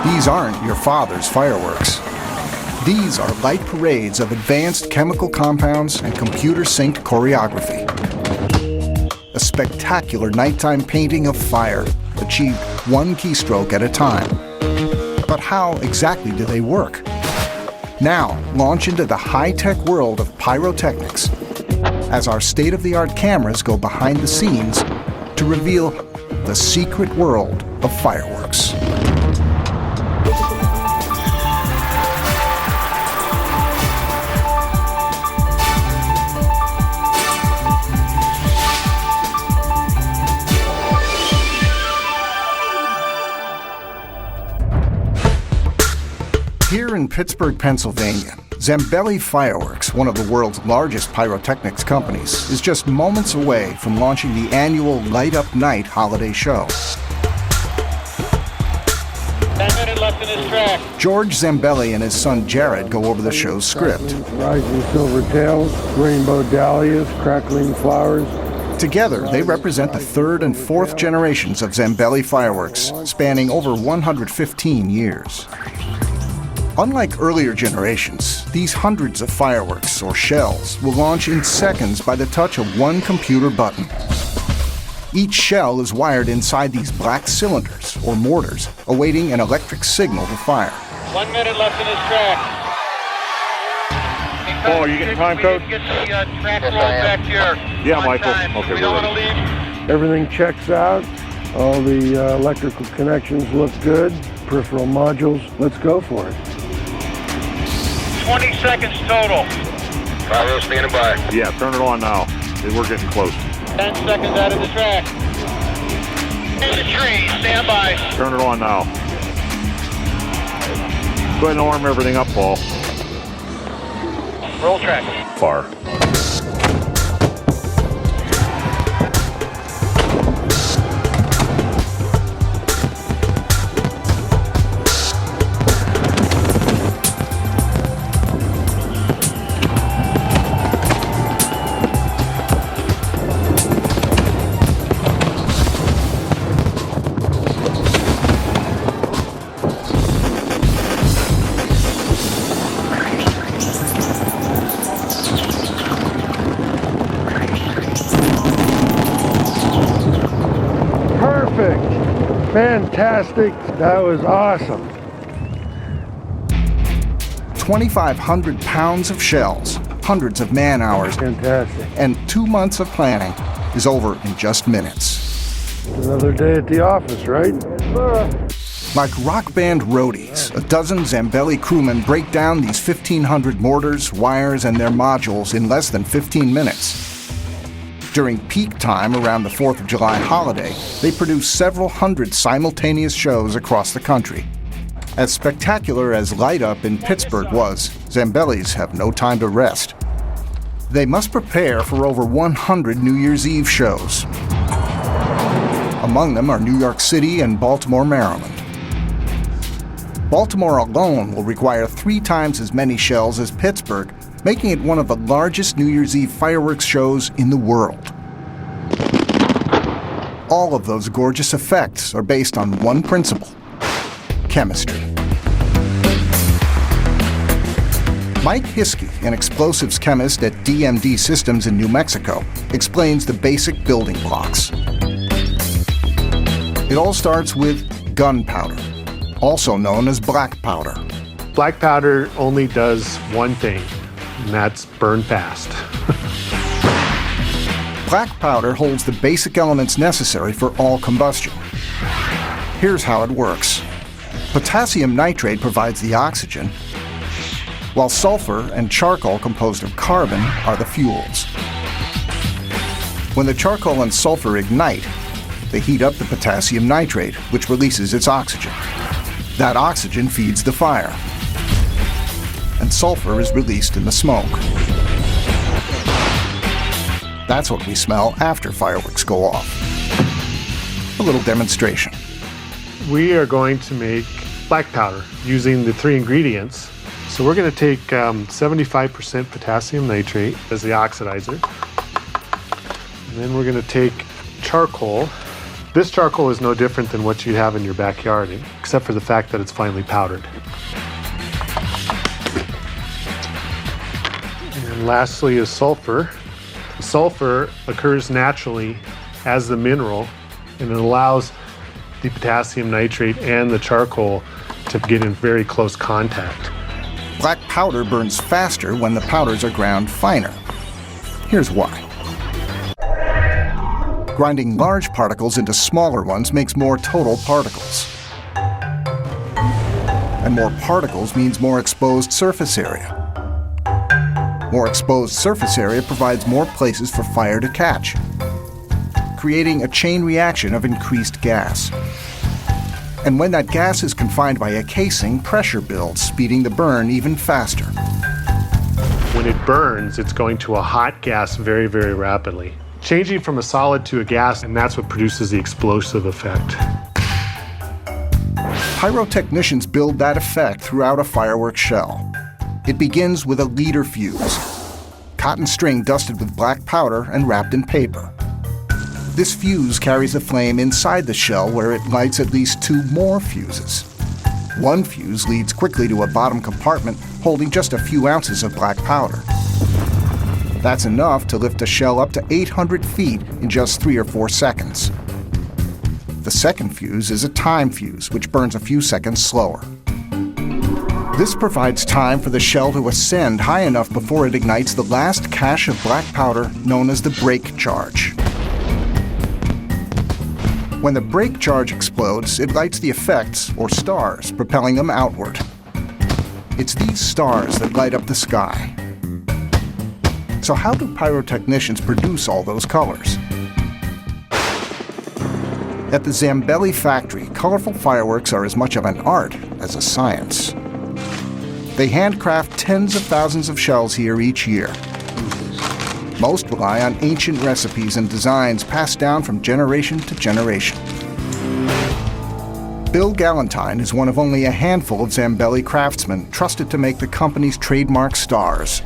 These aren't your father's fireworks. These are light parades of advanced chemical compounds and computer-synced choreography. A spectacular nighttime painting of fire, achieved one keystroke at a time. But how exactly do they work? Now, launch into the high-tech world of pyrotechnics as our state-of-the-art cameras go behind the scenes to reveal the secret world of fireworks. Here in Pittsburgh, Pennsylvania, Zambelli Fireworks, one of the world's largest pyrotechnics companies, is just moments away from launching the annual Light Up Night holiday show. 10 minutes left in this track. George Zambelli and his son Jared go over the show's script. Rising silver tails, rainbow dahlias, crackling flowers. Together, they represent the third and fourth generations of Zambelli Fireworks, spanning over 115 years. Unlike earlier generations, these hundreds of fireworks, or shells, will launch in seconds by the touch of one computer button. Each shell is wired inside these black cylinders, or mortars, awaiting an electric signal to fire. 1 minute left in this track. Oh, you getting time code? Get the track rolled back here. Yeah, On Michael. time. Okay, We don't want to leave. Everything checks out. All the electrical connections look good. Peripheral modules. Let's go for it. 20 seconds total. Bravo, standing by. Yeah, turn it on now. We're getting close. 10 seconds out of the track. In the tree, stand by. Turn it on now. Go ahead and arm everything up, Paul. Roll track. Far. Perfect. Fantastic. That was awesome. 2,500 pounds of shells, hundreds of man-hours, Fantastic. and 2 months of planning is over in just minutes. Another day at the office, right? Like rock band roadies, a dozen Zambelli crewmen break down these 1,500 mortars, wires, and their modules in less than 15 minutes. During peak time around the 4th of July holiday, they produce several hundred simultaneous shows across the country. As spectacular as Light Up in Pittsburgh was, Zambellis have no time to rest. They must prepare for over 100 New Year's Eve shows. Among them are New York City and Baltimore, Maryland. Baltimore alone will require 3 times as many shells as Pittsburgh, making it one of the largest New Year's Eve fireworks shows in the world. All of those gorgeous effects are based on one principle: chemistry. Mike Hiskey, an explosives chemist at DMD Systems in New Mexico, explains the basic building blocks. It all starts with gunpowder, also known as black powder. Black powder only does one thing, and that's burn fast. Black powder holds the basic elements necessary for all combustion. Here's how it works. Potassium nitrate provides the oxygen, while sulfur and charcoal composed of carbon are the fuels. When the charcoal and sulfur ignite, they heat up the potassium nitrate, which releases its oxygen. That oxygen feeds the fire, and sulfur is released in the smoke. That's what we smell after fireworks go off. A little demonstration. We are going to make black powder using the 3 ingredients. So we're going to take 75% potassium nitrate as the oxidizer. And then we're going to take charcoal This charcoal is no different than what you have in your backyard, except for the fact that it's finely powdered. And lastly is sulfur. Sulfur occurs naturally as the mineral, and it allows the potassium nitrate and the charcoal to get in very close contact. Black powder burns faster when the powders are ground finer. Here's why. Grinding large particles into smaller ones makes more total particles. And more particles means more exposed surface area. More exposed surface area provides more places for fire to catch, creating a chain reaction of increased gas. And when that gas is confined by a casing, pressure builds, speeding the burn even faster. When it burns, it's going to a hot gas very, very rapidly, changing from a solid to a gas, and that's what produces the explosive effect. Pyrotechnicians build that effect throughout a fireworks shell. It begins with a leader fuse, cotton string dusted with black powder and wrapped in paper. This fuse carries a flame inside the shell where it lights at least 2 more fuses. One fuse leads quickly to a bottom compartment holding just a few ounces of black powder. That's enough to lift a shell up to 800 feet in just 3 or 4 seconds. The second fuse is a time fuse, which burns a few seconds slower. This provides time for the shell to ascend high enough before it ignites the last cache of black powder known as the break charge. When the break charge explodes, it lights the effects, or stars, propelling them outward. It's these stars that light up the sky. So how do pyrotechnicians produce all those colors? At the Zambelli factory, colorful fireworks are as much of an art as a science. They handcraft tens of thousands of shells here each year. Most rely on ancient recipes and designs passed down from generation to generation. Bill Galantine is one of only a handful of Zambelli craftsmen trusted to make the company's trademark stars,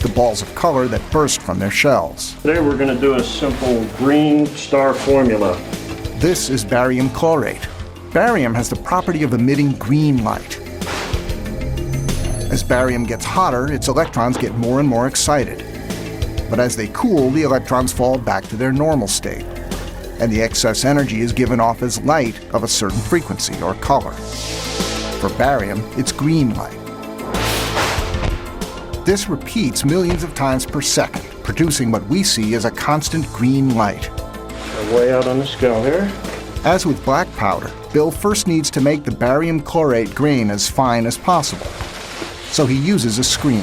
the balls of color that burst from their shells. Today we're going to do a simple green star formula. This is barium chlorate. Barium has the property of emitting green light. As barium gets hotter, its electrons get more and more excited. But as they cool, the electrons fall back to their normal state, and the excess energy is given off as light of a certain frequency or color. For barium, it's green light. This repeats millions of times per second, producing what we see as a constant green light. Way out on the scale here. As with black powder, Bill first needs to make the barium chlorate grain as fine as possible. So he uses a screen.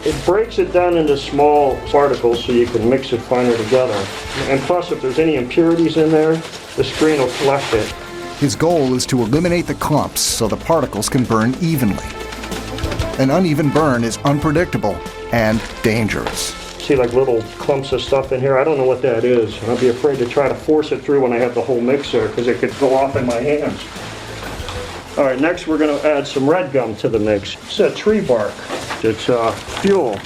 It breaks it down into small particles so you can mix it finer together. And plus, if there's any impurities in there, the screen will collect it. His goal is to eliminate the clumps so the particles can burn evenly. An uneven burn is unpredictable and dangerous. See like little clumps of stuff in here? I don't know what that is. I'll be afraid to try to force it through when I have the whole mixer because it could go off in my hands. All right, next we're going to add some red gum to the mix. It's a tree bark. It's fuel.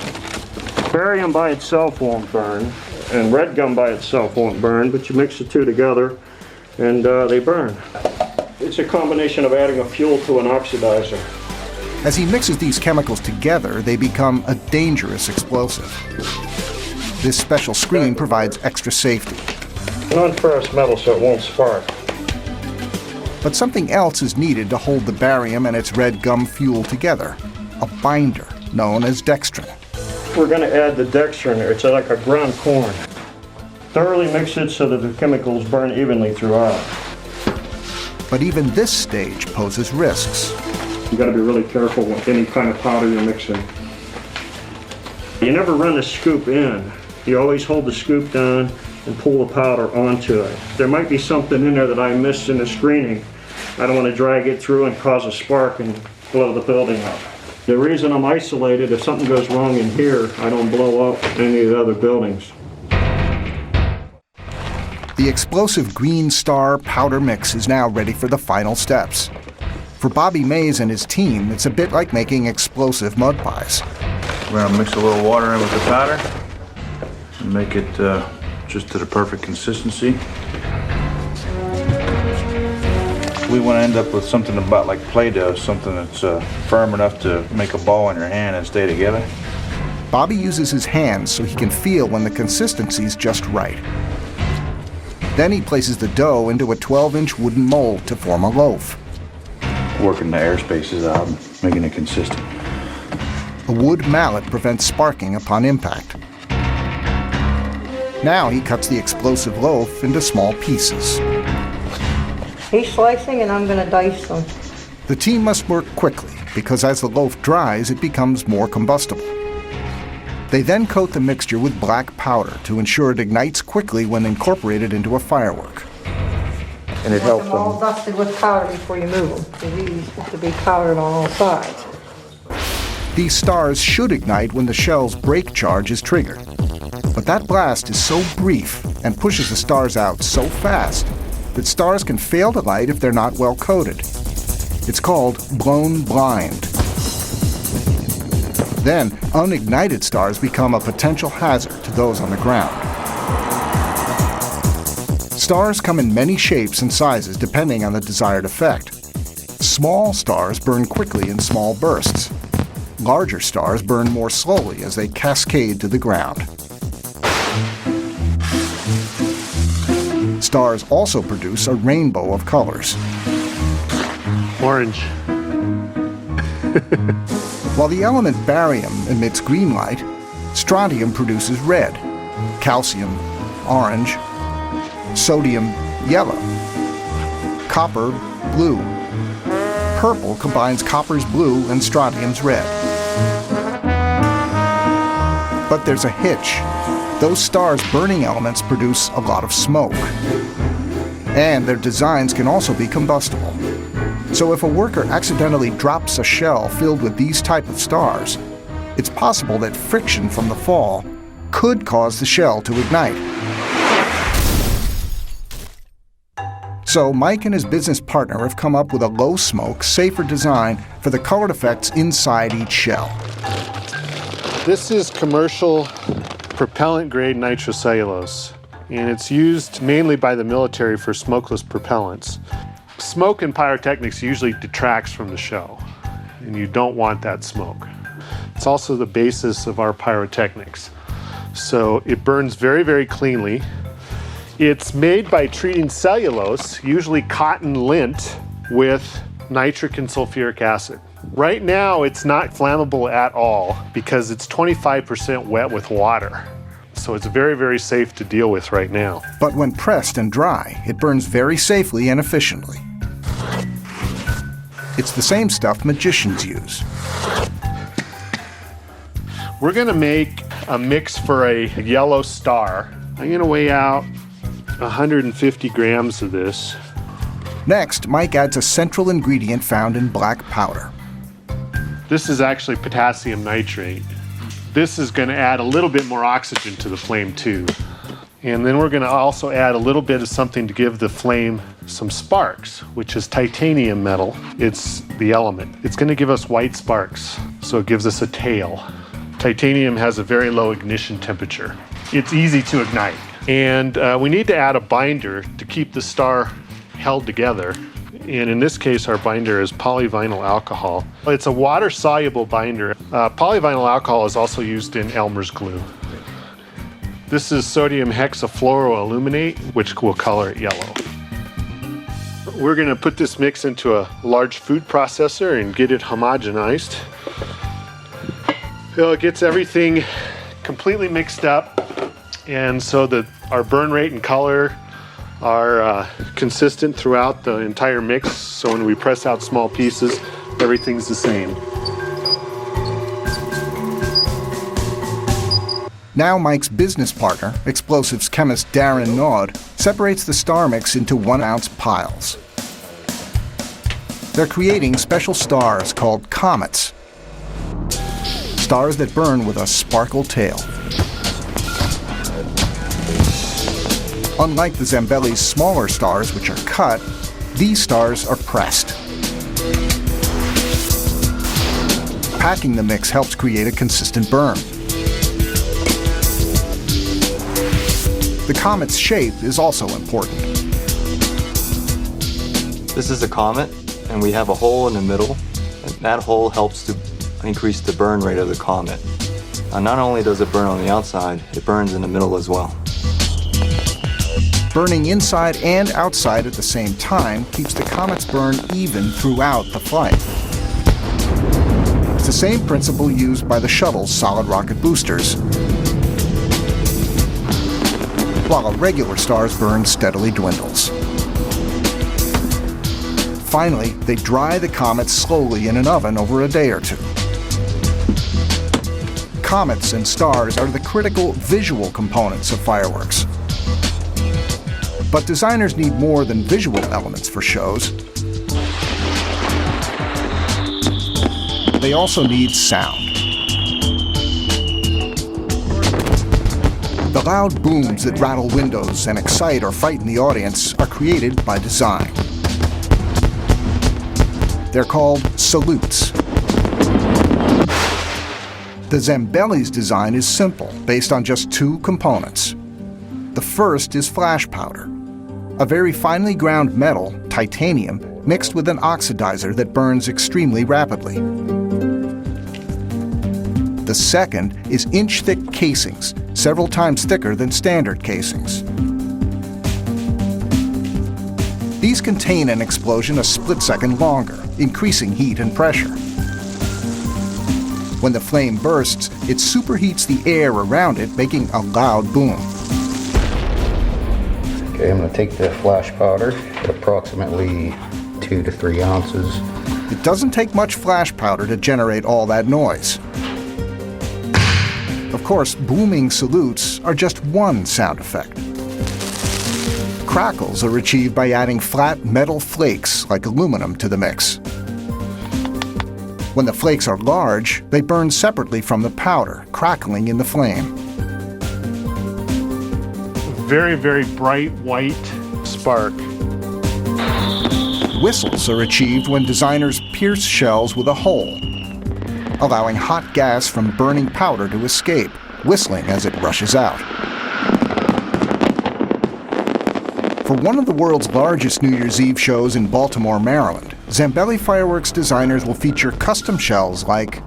Barium by itself won't burn, and red gum by itself won't burn, but you mix the two together and they burn. It's a combination of adding a fuel to an oxidizer. As he mixes these chemicals together, they become a dangerous explosive. This special screen provides extra safety. Non-ferrous metal so it won't spark. But something else is needed to hold the barium and its red gum fuel together, a binder known as dextrin. We're going to add the dextrin. It's like a ground corn. Thoroughly mix it so that the chemicals burn evenly throughout. But even this stage poses risks. You got to be really careful with any kind of powder you're mixing. You never run the scoop in. You always hold the scoop down and pull the powder onto it. There might be something in there that I missed in the screening. I don't want to drag it through and cause a spark and blow the building up. The reason I'm isolated, if something goes wrong in here, I don't blow up any of the other buildings. The explosive green star powder mix is now ready for the final steps. For Bobby Mays and his team, it's a bit like making explosive mud pies. We're going to mix a little water in with the powder and make it just to the perfect consistency. We want to end up with something about like Play-Doh, something that's firm enough to make a ball in your hand and stay together. Bobby uses his hands so he can feel when the consistency's just right. Then he places the dough into a 12-inch wooden mold to form a loaf. Working the air spaces out and making it consistent. A wood mallet prevents sparking upon impact. Now he cuts the explosive loaf into small pieces. He's slicing and I'm going to dice them. The team must work quickly because as the loaf dries, it becomes more combustible. They then coat the mixture with black powder to ensure it ignites quickly when incorporated into a firework. And it Want helps them all them. dusted with powder before you move them. So these have to be powdered on all sides. These stars should ignite when the shell's brake charge is triggered. But that blast is so brief and pushes the stars out so fast that stars can fail to light if they're not well coated. It's called blown blind. Then, unignited stars become a potential hazard to those on the ground. Stars come in many shapes and sizes depending on the desired effect. Small stars burn quickly in small bursts. Larger stars burn more slowly as they cascade to the ground. Stars also produce a rainbow of colors. Orange. While the element barium emits green light, strontium produces red, calcium, orange, sodium, yellow, copper, blue. Purple combines copper's blue and strontium's red. But there's a hitch. Those stars' burning elements produce a lot of smoke. And their designs can also be combustible. So if a worker accidentally drops a shell filled with these type of stars, it's possible that friction from the fall could cause the shell to ignite. So Mike and his business partner have come up with a low-smoke, safer design for the colored effects inside each shell. This is commercial propellant-grade nitrocellulose, and it's used mainly by the military for smokeless propellants. Smoke in pyrotechnics usually detracts from the show, and you don't want that smoke. It's also the basis of our pyrotechnics. So it burns very, very cleanly. It's made by treating cellulose, usually cotton lint, with nitric and sulfuric acid. Right now, it's not flammable at all because it's 25% wet with water. So it's very, very safe to deal with right now. But when pressed and dry, it burns very safely and efficiently. It's the same stuff magicians use. We're gonna make a mix for a yellow star. I'm gonna weigh out 150 grams of this. Next, Mike adds a central ingredient found in black powder. This is actually potassium nitrate. This is going to add a little bit more oxygen to the flame too. And then we're going to also add a little bit of something to give the flame some sparks, which is titanium metal. It's the element. It's going to give us white sparks, so it gives us a tail. Titanium has a very low ignition temperature. It's easy to ignite. And we need to add a binder to keep the star held together. And in this case, our binder is polyvinyl alcohol. It's a water-soluble binder. Polyvinyl alcohol is also used in Elmer's glue. This is sodium hexafluoroaluminate, which will color it yellow. We're going to put this mix into a large food processor and get it homogenized. So it gets everything completely mixed up, and so that our burn rate and color are consistent throughout the entire mix, so when we press out small pieces, everything's the same. Now Mike's business partner, explosives chemist Darren Naud, separates the star mix into 1-ounce piles. They're creating special stars called comets. Stars that burn with a sparkle tail. Unlike the Zambelli's smaller stars, which are cut, these stars are pressed. Packing the mix helps create a consistent burn. The comet's shape is also important. This is a comet, and we have a hole in the middle, and that hole helps to increase the burn rate of the comet. Not only does it burn on the outside, it burns in the middle as well. Burning inside and outside at the same time keeps the comet's burn even throughout the flight. It's the same principle used by the shuttle's solid rocket boosters, while a regular star's burn steadily dwindles. Finally, they dry the comet slowly in an oven over a day or two. Comets and stars are the critical visual components of fireworks. But designers need more than visual elements for shows. They also need sound. The loud booms that rattle windows and excite or frighten the audience are created by design. They're called salutes. The Zambelli's design is simple, based on just two components. The first is flash powder, a very finely ground metal, titanium, mixed with an oxidizer that burns extremely rapidly. The second is inch-thick casings, several times thicker than standard casings. These contain an explosion a split second longer, increasing heat and pressure. When the flame bursts, it superheats the air around it, making a loud boom. Okay, I'm going to take the flash powder at approximately 2 to 3 ounces. It doesn't take much flash powder to generate all that noise. Of course, booming salutes are just one sound effect. Crackles are achieved by adding flat metal flakes like aluminum to the mix. When the flakes are large, they burn separately from the powder, crackling in the flame. Very, very bright white spark. Whistles are achieved when designers pierce shells with a hole, allowing hot gas from burning powder to escape, whistling as it rushes out. For one of the world's largest New Year's Eve shows in Baltimore, Maryland, Zambelli Fireworks designers will feature custom shells like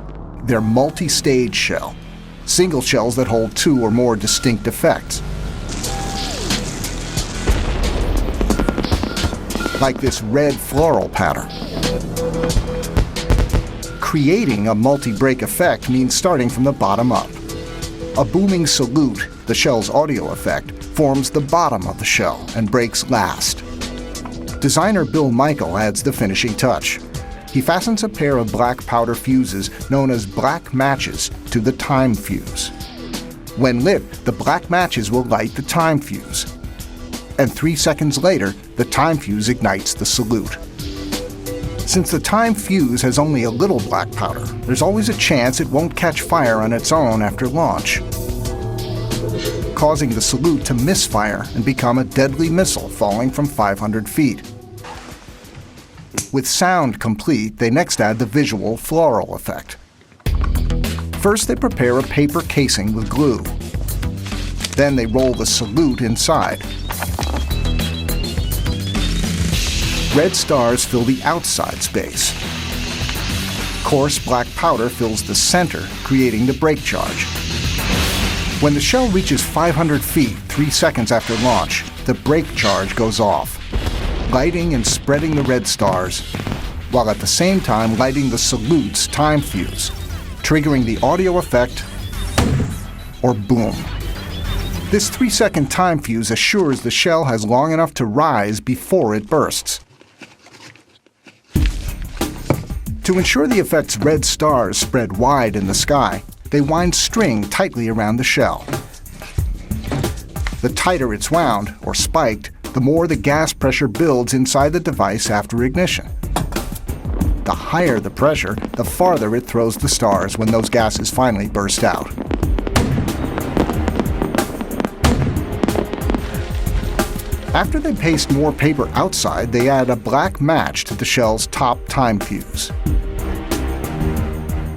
their multi-stage shell, single shells that hold 2 or more distinct effects. Like this red floral pattern. Creating a multi-break effect means starting from the bottom up. A booming salute, the shell's audio effect, forms the bottom of the shell and breaks last. Designer Bill Michael adds the finishing touch. He fastens a pair of black powder fuses known as black matches to the time fuse. When lit, the black matches will light the time fuse. And 3 seconds later, the time fuse ignites the salute. Since the time fuse has only a little black powder, there's always a chance it won't catch fire on its own after launch, causing the salute to misfire and become a deadly missile falling from 500 feet. With sound complete, they next add the visual floral effect. First, they prepare a paper casing with glue. Then they roll the salute inside. Red stars fill the outside space. Coarse black powder fills the center, creating the break charge. When the shell reaches 500 feet 3 seconds after launch, the break charge goes off, lighting and spreading the red stars, while at the same time lighting the salute's time fuse, triggering the audio effect, or boom. This 3-second time fuse assures the shell has long enough to rise before it bursts. To ensure the effect's red stars spread wide in the sky, they wind string tightly around the shell. The tighter it's wound, or spiked, the more the gas pressure builds inside the device after ignition. The higher the pressure, the farther it throws the stars when those gases finally burst out. After they paste more paper outside, they add a black match to the shell's top time fuse.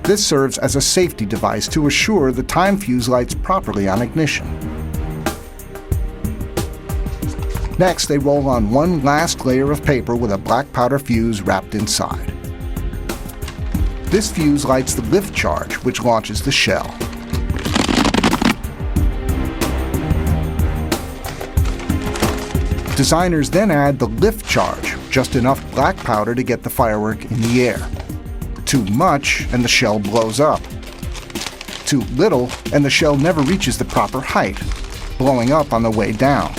This serves as a safety device to assure the time fuse lights properly on ignition. Next, they roll on one last layer of paper with a black powder fuse wrapped inside. This fuse lights the lift charge, which launches the shell. Designers then add the lift charge, just enough black powder to get the firework in the air. Too much, and the shell blows up. Too little, and the shell never reaches the proper height, blowing up on the way down.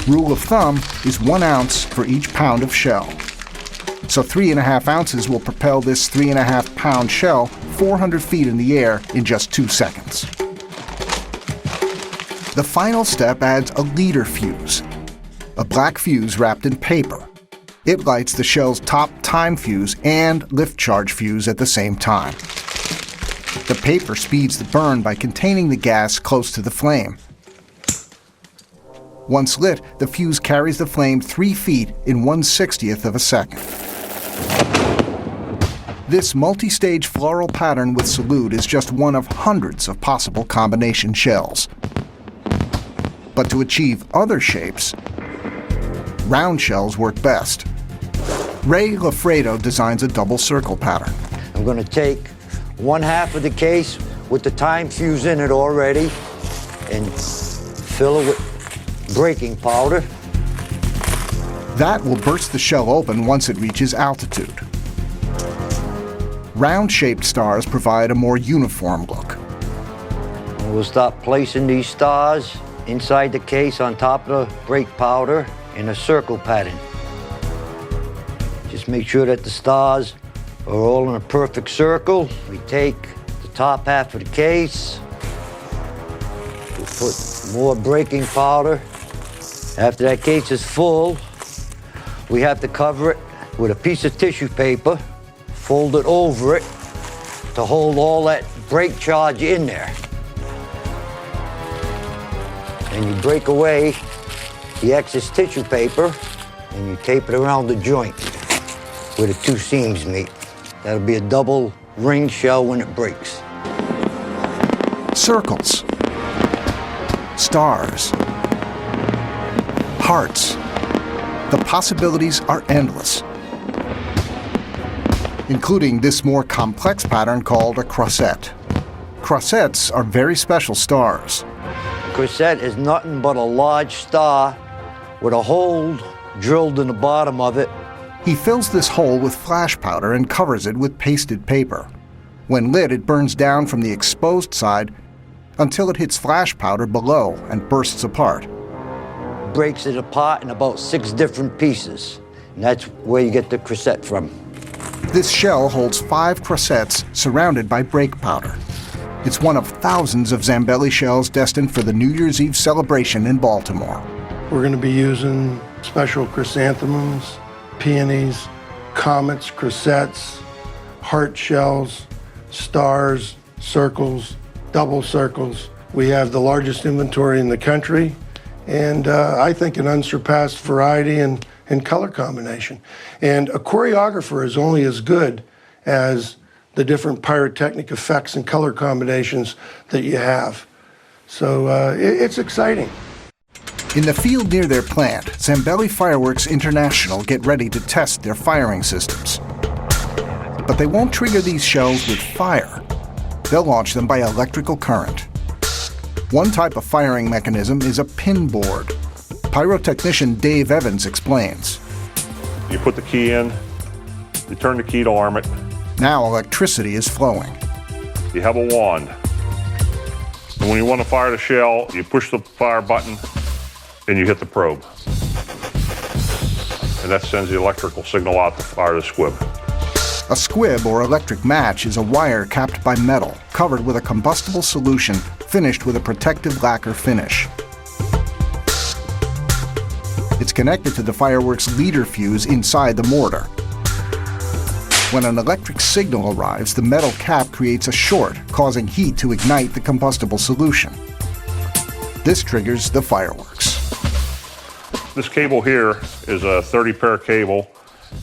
Rule of thumb is 1 ounce for each pound of shell. So 3.5 ounces will propel this 3.5-pound shell 400 feet in the air in just 2 seconds. The final step adds a leader fuse, a black fuse wrapped in paper. It lights the shell's top time fuse and lift charge fuse at the same time. The paper speeds the burn by containing the gas close to the flame. Once lit, the fuse carries the flame 3 feet in 1/60th of a second. This multi-stage floral pattern with salute is just one of hundreds of possible combination shells. But to achieve other shapes, round shells work best. Ray Lafredo designs a double circle pattern. I'm going to take 1/2 of the case with the time fuse in it already and fill it with breaking powder. That will burst the shell open once it reaches altitude. Round-shaped stars provide a more uniform look. We'll start placing these stars inside the case on top of the brake powder in a circle pattern. Just make sure that the stars are all in a perfect circle. We take the top half of the case, we put more braking powder. After that case is full, we have to cover it with a piece of tissue paper, fold it over it to hold all that brake charge in there. And you break away the excess tissue paper and you tape it around the joint where the 2 seams meet. That'll be a double ring shell when it breaks. Circles, stars, hearts. The possibilities are endless, including this more complex pattern called a croissette. Croissettes are very special stars. A croissette is nothing but a large star with a hole drilled in the bottom of it. He fills this hole with flash powder and covers it with pasted paper. When lit, it burns down from the exposed side until it hits flash powder below and bursts apart. Breaks it apart in about 6 different pieces, and that's where you get the croissette from. This shell holds 5 croissettes surrounded by brake powder. It's one of thousands of Zambelli shells destined for the New Year's Eve celebration in Baltimore. We're going to be using special chrysanthemums, peonies, comets, croissettes, heart shells, stars, circles, double circles. We have the largest inventory in the country, and I think an unsurpassed variety and color combination. And a choreographer is only as good as the different pyrotechnic effects and color combinations that you have. So it's exciting. In the field near their plant, Zambelli Fireworks International get ready to test their firing systems. But they won't trigger these shells with fire. They'll launch them by electrical current. One type of firing mechanism is a pin board. Pyrotechnician Dave Evans explains. You put the key in, you turn the key to arm it. Now electricity is flowing. You have a wand. And when you want to fire the shell, you push the fire button and you hit the probe. And that sends the electrical signal out to fire the squib. A squib, or electric match, is a wire capped by metal, covered with a combustible solution, finished with a protective lacquer finish. It's connected to the fireworks leader fuse inside the mortar. When an electric signal arrives, the metal cap creates a short, causing heat to ignite the combustible solution. This triggers the fireworks. This cable here is a 30-pair cable,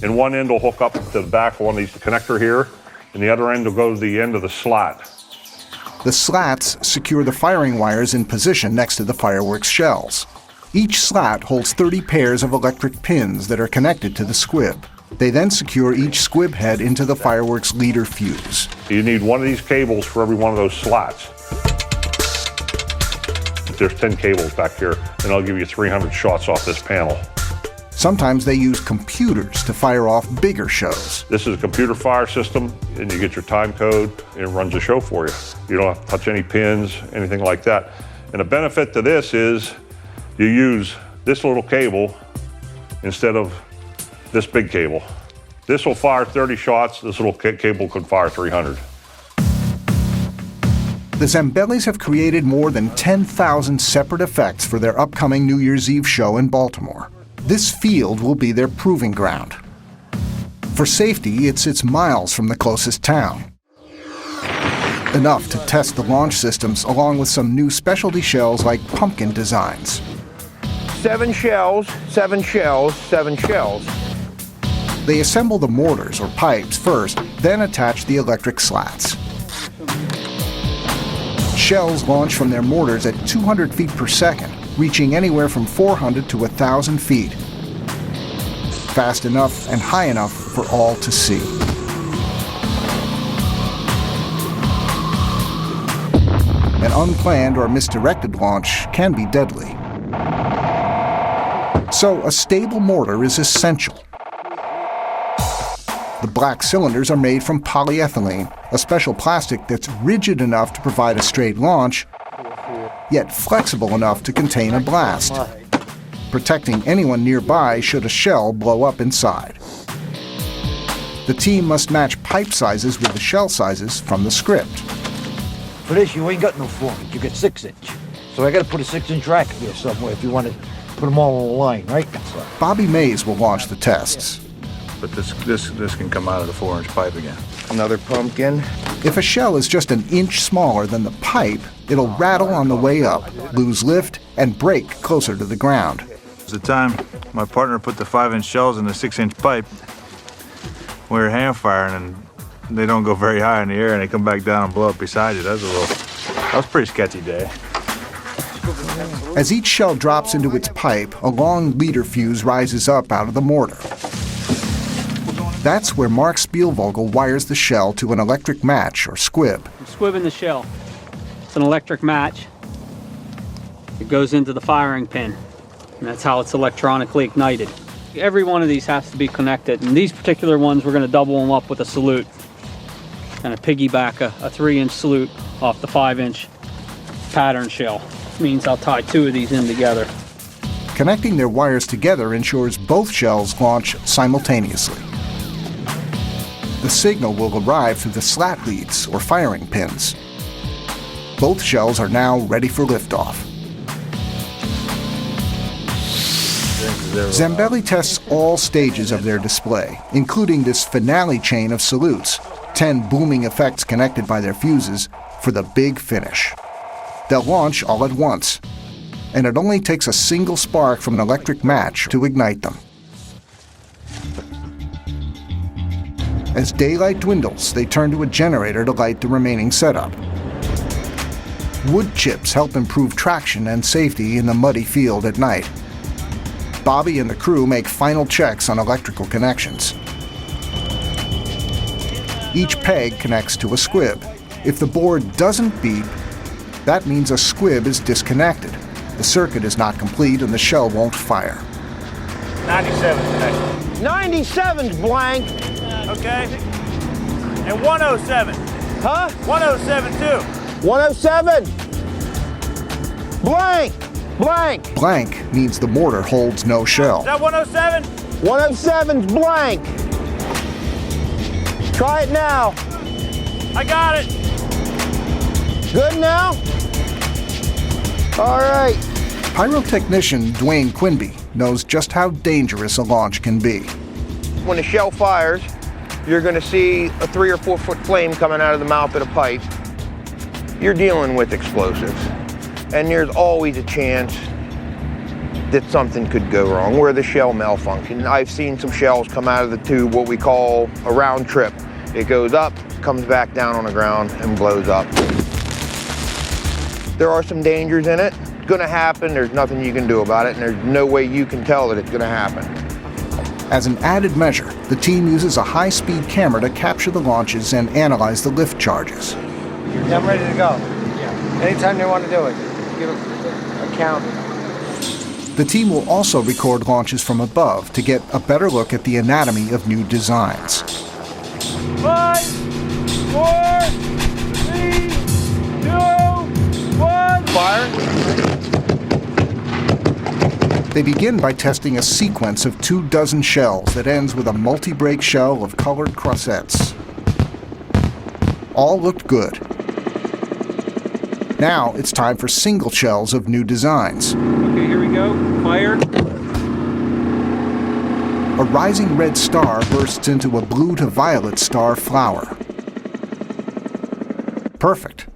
and one end will hook up to the back of one of these, the connector here, and the other end will go to the end of the slat. The slats secure the firing wires in position next to the fireworks shells. Each slat holds 30 pairs of electric pins that are connected to the squib. They then secure each squib head into the fireworks leader fuse. You need one of these cables for every one of those slats. There's 10 cables back here, and I'll give you 300 shots off this panel. Sometimes they use computers to fire off bigger shows. This is a computer fire system, and you get your time code, and it runs the show for you. You don't have to touch any pins, anything like that. And the benefit to this is you use this little cable instead of this big cable. This will fire 30 shots. This little cable could fire 300. The Zambellis have created more than 10,000 separate effects for their upcoming New Year's Eve show in Baltimore. This field will be their proving ground. For safety, it sits miles from the closest town. Enough to test the launch systems along with some new specialty shells like pumpkin designs. 7 shells, 7 shells, 7 shells. They assemble the mortars or pipes first, then attach the electric slats. Shells launch from their mortars at 200 feet per second, reaching anywhere from 400 to 1,000 feet. Fast enough and high enough for all to see. An unplanned or misdirected launch can be deadly. So a stable mortar is essential. The black cylinders are made from polyethylene, a special plastic that's rigid enough to provide a straight launch, yet flexible enough to contain a blast, protecting anyone nearby should a shell blow up inside. The team must match pipe sizes with the shell sizes from the script. For this, you ain't got no 4-inch, you got 6-inch. So I gotta put a 6-inch rack here somewhere if you want to put them all on the line, right? Bobby Mays will launch the tests. But this can come out of the 4-inch pipe again. Another pumpkin. If a shell is just an inch smaller than the pipe, it'll rattle on the way up, lose lift, and break closer to the ground. The time my partner put the 5-inch shells in the 6-inch pipe, we were hand firing, and they don't go very high in the air, and they come back down and blow up beside you. That was a pretty sketchy day. As each shell drops into its pipe, a long leader fuse rises up out of the mortar. That's where Mark Spielvogel wires the shell to an electric match or squib. Squib in the shell. It's an electric match. It goes into the firing pin, and that's how it's electronically ignited. Every one of these has to be connected, and these particular ones we're going to double them up with a salute. Kind of piggyback a 3-inch salute off the 5-inch pattern shell. This means I'll tie 2 of these in together. Connecting their wires together ensures both shells launch simultaneously. The signal will arrive through the slat leads or firing pins. Both shells are now ready for liftoff. Zambelli tests all stages of their display, including this finale chain of salutes, 10 booming effects connected by their fuses, for the big finish. They'll launch all at once, and it only takes a single spark from an electric match to ignite them. As daylight dwindles, they turn to a generator to light the remaining setup. Wood chips help improve traction and safety in the muddy field at night. Bobby and the crew make final checks on electrical connections. Each peg connects to a squib. If the board doesn't beep, that means a squib is disconnected. The circuit is not complete and the shell won't fire. 97 connection. 97's blank. Okay. And 107. Huh? 107 too. 107. Blank. Blank. Blank means the mortar holds no shell. Is that 107? 107's blank. Try it now. I got it. Good now? All right. Pyrotechnician Dwayne Quinby knows just how dangerous a launch can be. When the shell fires, you're going to see a 3 or 4 foot flame coming out of the mouth of the pipe. You're dealing with explosives, and there's always a chance that something could go wrong, where the shell malfunction. I've seen some shells come out of the tube, what we call a round trip. It goes up, comes back down on the ground, and blows up. There are some dangers in it. gonna happen. There's nothing you can do about it, and there's no way you can tell that it's gonna happen. As an added measure, the team uses a high-speed camera to capture the launches and analyze the lift charges. Yeah, I'm ready to go. Yeah. Anytime they want to do it, give a count. The team will also record launches from above to get a better look at the anatomy of new designs. 5, 4, 3, 2, 1. Fire. They begin by testing a sequence of 24 shells that ends with a multi-break shell of colored crossettes. All looked good. Now it's time for single shells of new designs. Okay, here we go. Fire. A rising red star bursts into a blue to violet star flower. Perfect.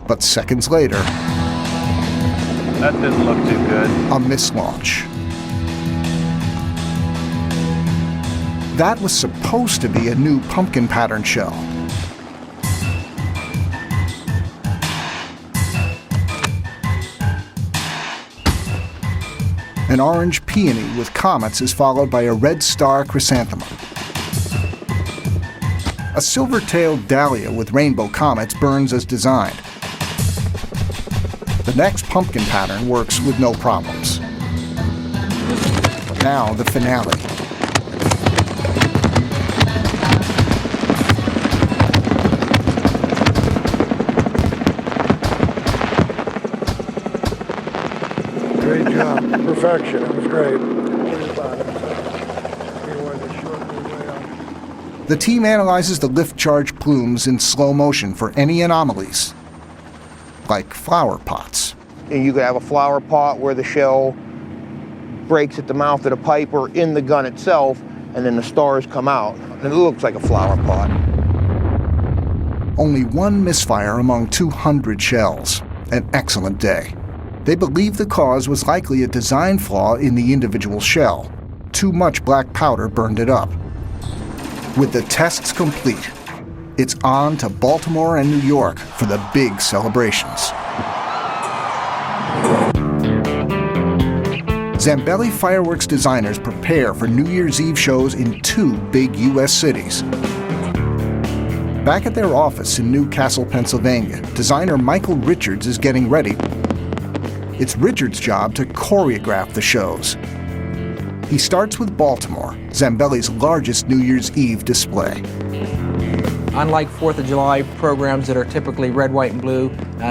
But seconds later, That didn't look too good. a mislaunch. That was supposed to be a new pumpkin pattern shell. An orange peony with comets is followed by a red star chrysanthemum. A silver-tailed dahlia with rainbow comets burns as designed. The next pumpkin pattern works with no problems. Now the finale. Great job. Perfection. It was great. The team analyzes the lift charge plumes in slow motion for any anomalies, like flower pots. And you could have a flower pot where the shell breaks at the mouth of the pipe or in the gun itself, and then the stars come out. And it looks like a flower pot. Only one misfire among 200 shells. An excellent day. They believe the cause was likely a design flaw in the individual shell. Too much black powder burned it up. With the tests complete, it's on to Baltimore and New York for the big celebrations. Zambelli fireworks designers prepare for New Year's Eve shows in 2 big U.S. cities. Back at their office in New Castle, Pennsylvania, designer Michael Richards is getting ready. It's Richards' job to choreograph the shows. He starts with Baltimore, Zambelli's largest New Year's Eve display. Unlike 4th of July programs that are typically red, white, and blue,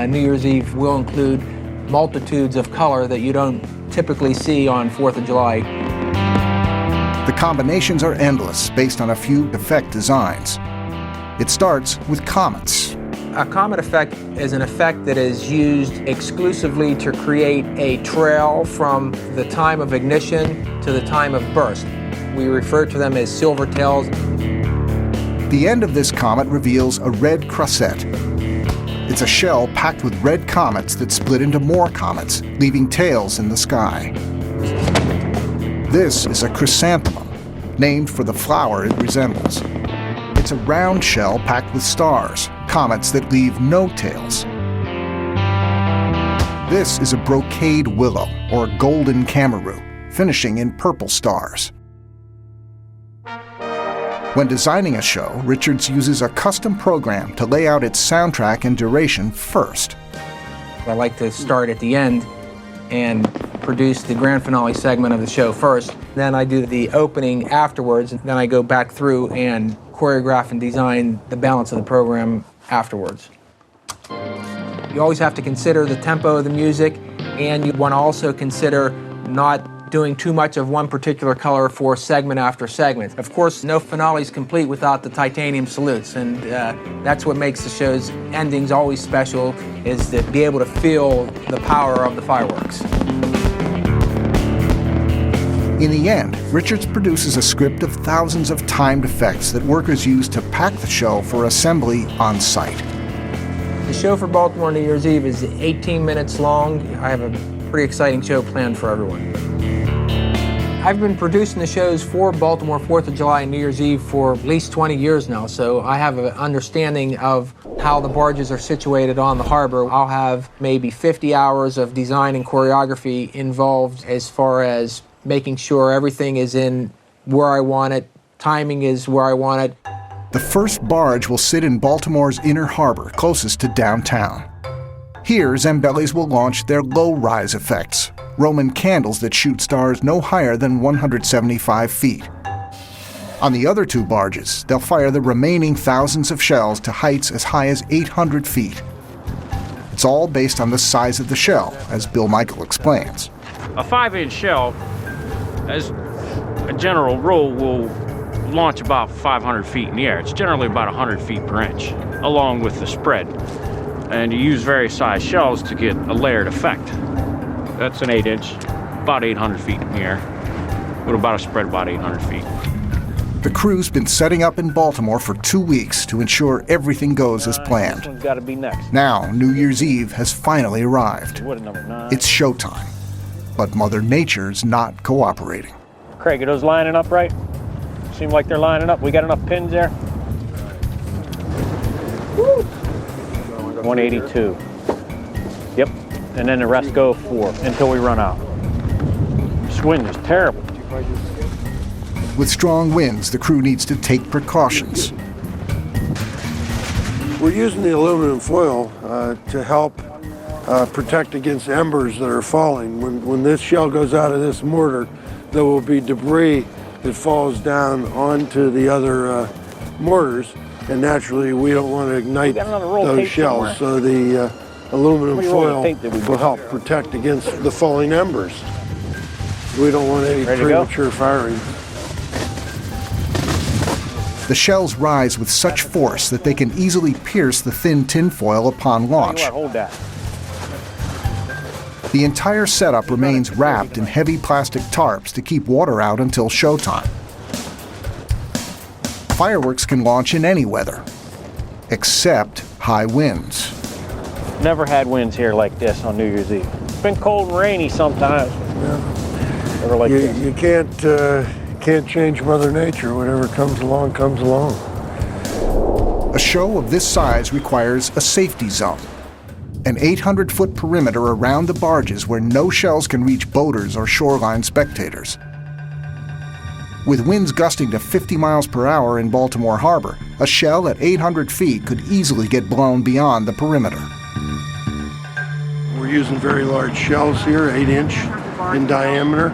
New Year's Eve will include multitudes of color that you don't typically see on 4th of July. The combinations are endless based on a few effect designs. It starts with comets. A comet effect is an effect that is used exclusively to create a trail from the time of ignition to the time of burst. We refer to them as silver tails. The end of this comet reveals a red crossette. It's a shell packed with red comets that split into more comets, leaving tails in the sky. This is a chrysanthemum, named for the flower it resembles. It's a round shell packed with stars, comets that leave no tails. This is a brocade willow, or golden camaroo, finishing in purple stars. When designing a show, Richards uses a custom program to lay out its soundtrack and duration first. I like to start at the end and produce the grand finale segment of the show first. Then I do the opening afterwards, and then I go back through and choreograph and design the balance of the program afterwards. You always have to consider the tempo of the music, and you want to also consider not doing too much of one particular color for segment after segment. Of course, no finale is complete without the titanium salutes, and that's what makes the show's endings always special, is to be able to feel the power of the fireworks. In the end, Richards produces a script of thousands of timed effects that workers use to pack the show for assembly on site. The show for Baltimore New Year's Eve is 18 minutes long. I have a pretty exciting show planned for everyone. I've been producing the shows for Baltimore 4th of July and New Year's Eve for at least 20 years now, so I have an understanding of how the barges are situated on the harbor. I'll have maybe 50 hours of design and choreography involved as far as making sure everything is in where I want it, timing is where I want it. The first barge will sit in Baltimore's inner harbor, closest to downtown. Here, Zambellis will launch their low-rise effects, Roman candles that shoot stars no higher than 175 feet. On the other two barges, they'll fire the remaining thousands of shells to heights as high as 800 feet. It's all based on the size of the shell, as Bill Michael explains. A 5-inch shell, as a general rule, will launch about 500 feet in the air. It's generally about 100 feet per inch, along with the spread. And you use various size shells to get a layered effect. That's an 8-inch, about 800 feet in the air, with about a spread about 800 feet. The crew's been setting up in Baltimore for 2 weeks to ensure everything goes as planned. This one's got to be next. Now, New Year's Eve has finally arrived. What, number 9? It's showtime. But Mother Nature's not cooperating. Craig, are those lining up right? Seem like they're lining up. We got enough pins there? Woo. 182. Yep. And then the rest go 4 until we run out. This wind is terrible. With strong winds, the crew needs to take precautions. We're using the aluminum foil to help protect against embers that are falling. When this shell goes out of this mortar, there will be debris that falls down onto the other mortars, and naturally we don't want to ignite those shells, so the aluminum foil will help protect against the falling embers. We don't want any premature firing. The shells rise with such force that they can easily pierce the thin tinfoil upon launch. Hold that. The entire setup remains wrapped in heavy plastic tarps to keep water out until showtime. Fireworks can launch in any weather, except high winds. Never had winds here like this on New Year's Eve. It's been cold and rainy sometimes. Yeah. Never like this. You can't change Mother Nature. Whatever comes along, comes along. A show of this size requires a safety zone, an 800-foot perimeter around the barges where no shells can reach boaters or shoreline spectators. With winds gusting to 50 miles per hour in Baltimore Harbor, a shell at 800 feet could easily get blown beyond the perimeter. We're using very large shells here, 8-inch in diameter.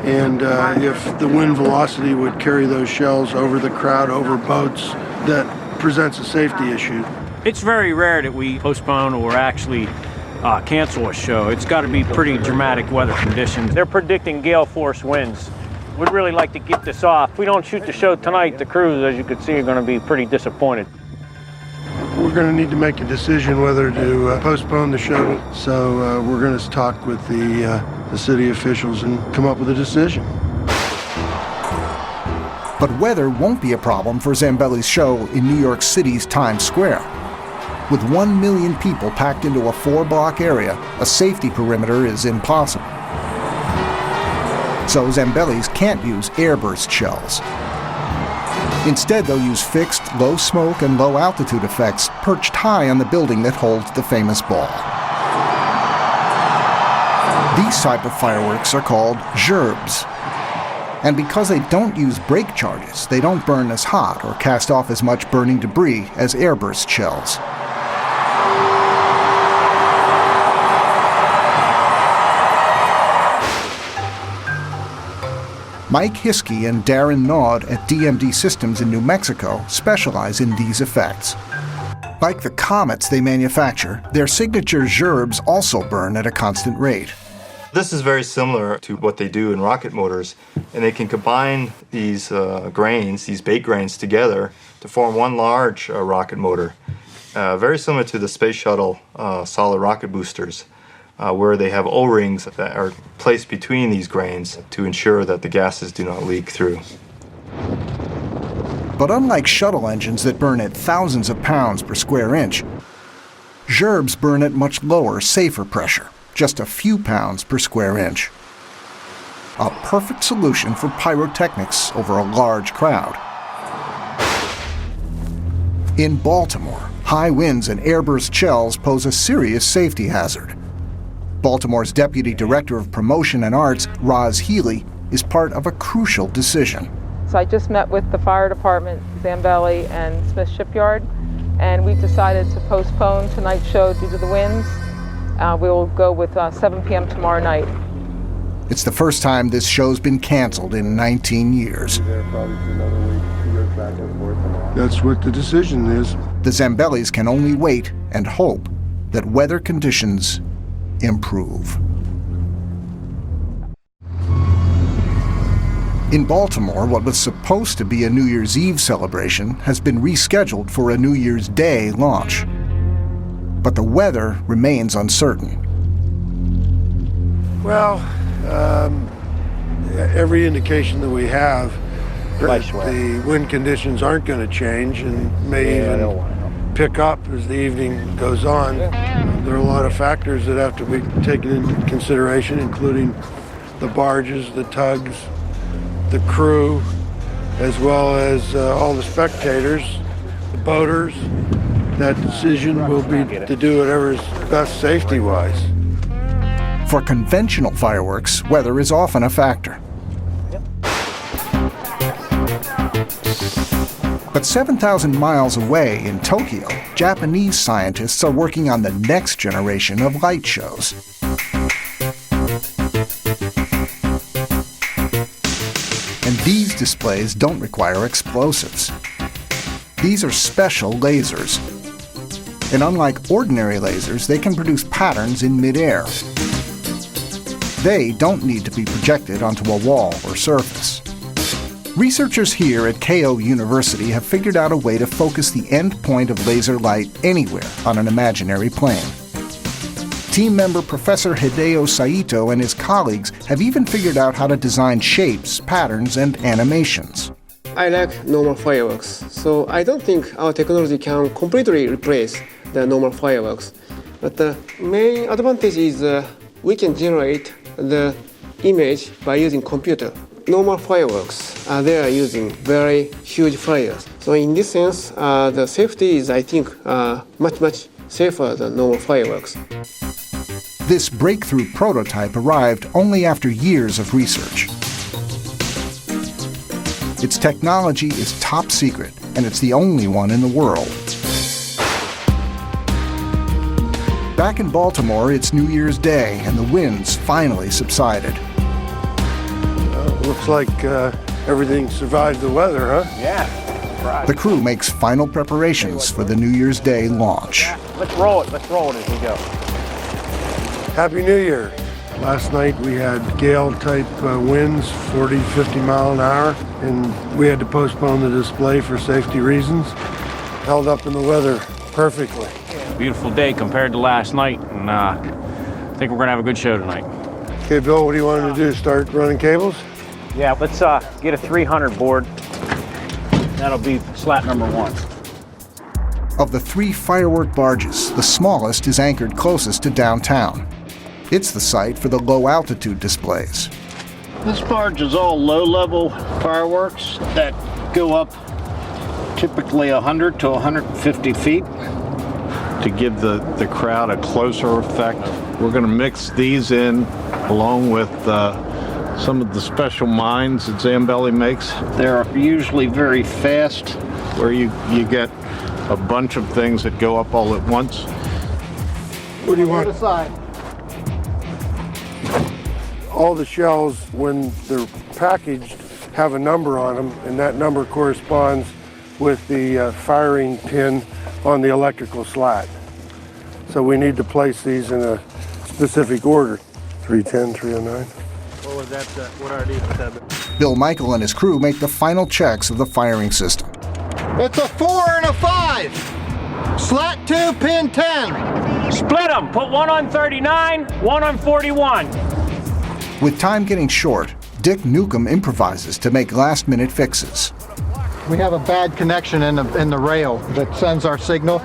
And if the wind velocity would carry those shells over the crowd, over boats, that presents a safety issue. It's very rare that we postpone or actually cancel a show. It's got to be pretty dramatic weather conditions. They're predicting gale force winds. We'd really like to get this off. If we don't shoot the show tonight, the crews, as you can see, are going to be pretty disappointed. We're going to need to make a decision whether to postpone the show. So we're going to talk with the city officials and come up with a decision. But weather won't be a problem for Zambelli's show in New York City's Times Square. With 1 million people packed into a 4-block area, a safety perimeter is impossible. So Zambelli's can't use airburst shells. Instead, they'll use fixed, low smoke and low altitude effects perched high on the building that holds the famous ball. These type of fireworks are called gerbes. And because they don't use break charges, they don't burn as hot or cast off as much burning debris as airburst shells. Mike Hiskey and Darren Naud at DMD Systems in New Mexico specialize in these effects. Like the comets they manufacture, their signature gerbes also burn at a constant rate. This is very similar to what they do in rocket motors, and they can combine these grains, these bait grains together to form one large rocket motor, very similar to the Space Shuttle solid rocket boosters, where they have O-rings that are placed between these grains to ensure that the gases do not leak through. But unlike shuttle engines that burn at thousands of pounds per square inch, gerbes burn at much lower, safer pressure, just a few pounds per square inch. a perfect solution for pyrotechnics over a large crowd. In Baltimore, high winds and airburst shells pose a serious safety hazard. Baltimore's Deputy Director of Promotion and Arts, Roz Healy, is part of a crucial decision. So I just met with the fire department, Zambelli and Smith Shipyard, and we decided to postpone tonight's show due to the winds. We will go with 7 p.m. tomorrow night. It's the first time this show's been canceled in 19 years. That's what the decision is. The Zambellis can only wait and hope that weather conditions improve. In Baltimore, what was supposed to be a New Year's Eve celebration has been rescheduled for a New Year's Day launch. But the weather remains uncertain. Well, every indication that we have, the wind conditions aren't going to change and may even pick up as the evening goes on. There are a lot of factors that have to be taken into consideration, including the barges, the tugs, the crew, as well as all the spectators, the boaters. That decision will be to do whatever is best safety-wise. For conventional fireworks, weather is often a factor. But 7,000 miles away in Tokyo, Japanese scientists are working on the next generation of light shows. And these displays don't require explosives. These are special lasers. And unlike ordinary lasers, they can produce patterns in midair. They don't need to be projected onto a wall or surface. Researchers here at Keio University have figured out a way to focus the end point of laser light anywhere on an imaginary plane. Team member Professor Hideo Saito and his colleagues have even figured out how to design shapes, patterns, and animations. I like normal fireworks, so I don't think our technology can completely replace the normal fireworks. But the main advantage is we can generate the image by using computer. Normal fireworks, they are using very huge fires. So in this sense, the safety is, I think, much safer than normal fireworks. This breakthrough prototype arrived only after years of research. Its technology is top secret, and it's the only one in the world. Back in Baltimore, it's New Year's Day, and the winds finally subsided. Looks like everything survived the weather, huh? Yeah, right. The crew makes final preparations for the New Year's Day launch. Let's roll it as we go. Happy New Year. Last night we had gale-type winds, 40, 50 mile an hour, and we had to postpone the display for safety reasons. Held up in the weather perfectly. Beautiful day compared to last night, and I think we're gonna have a good show tonight. Okay, Bill, what do you want to do? Start running cables? Yeah, let's get a 300 board. That'll be slat number 1. Of the 3 firework barges, the smallest is anchored closest to downtown. It's the site for the low-altitude displays. This barge is all low-level fireworks that go up typically 100 to 150 feet. To give the crowd a closer effect, we're going to mix these in along with some of the special mines that Zambelli makes. They're usually very fast. Where you get a bunch of things that go up all at once. What do you want? All the shells, when they're packaged, have a number on them, and that number corresponds with the firing pin on the electrical slat. So we need to place these in a specific order. 310, 309. What was that? What are these? Bill Michael and his crew make the final checks of the firing system. It's a 4 and a 5. Slat 2, pin 10. Split them. Put one on 39, one on 41. With time getting short, Dick Newcomb improvises to make last-minute fixes. We have a bad connection in the rail that sends our signal.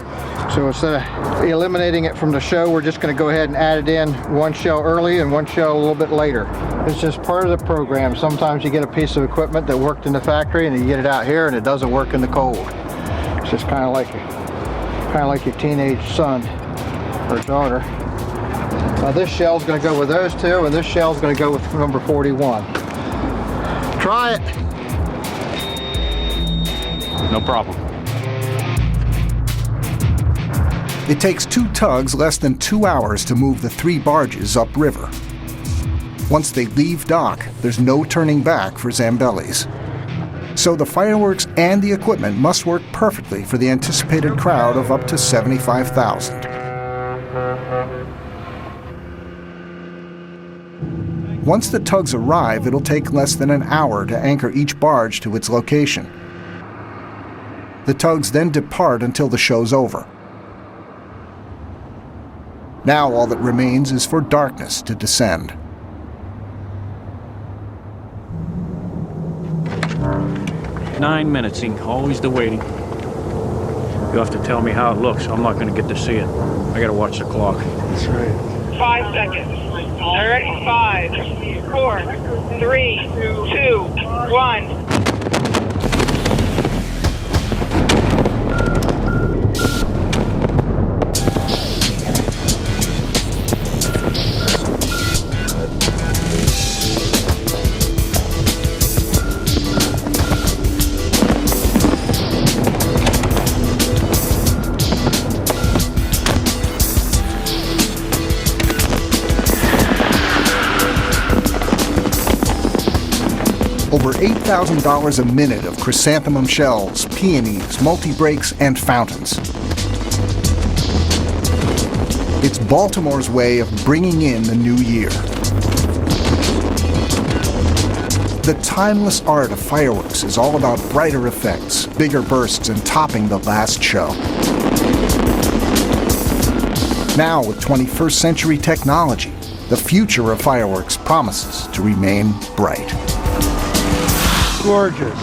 So instead of eliminating it from the show, we're just going to go ahead and add it in one shell early and one shell a little bit later. It's just part of the program. Sometimes you get a piece of equipment that worked in the factory and you get it out here and it doesn't work in the cold. It's just kind of like your teenage son or daughter. This shell's going to go with those two, and this shell's going to go with number 41. Try it. No problem. It takes 2 tugs less than 2 hours to move the 3 barges upriver. Once they leave dock, there's no turning back for Zambelli's. So the fireworks and the equipment must work perfectly for the anticipated crowd of up to 75,000. Once the tugs arrive, it'll take less than an hour to anchor each barge to its location. The tugs then depart until the show's over. Now all that remains is for darkness to descend. "9 minutes, Inc. Always the waiting. You'll have to tell me how it looks. I'm not going to get to see it. I got to watch the clock." That's right. 5 seconds. All right, 5, 4, 3, 2, 1. Over $8,000 a minute of chrysanthemum shells, peonies, multi-breaks, and fountains. It's Baltimore's way of bringing in the new year. The timeless art of fireworks is all about brighter effects, bigger bursts, and topping the last show. Now, with 21st century technology, the future of fireworks promises to remain bright. Gorgeous.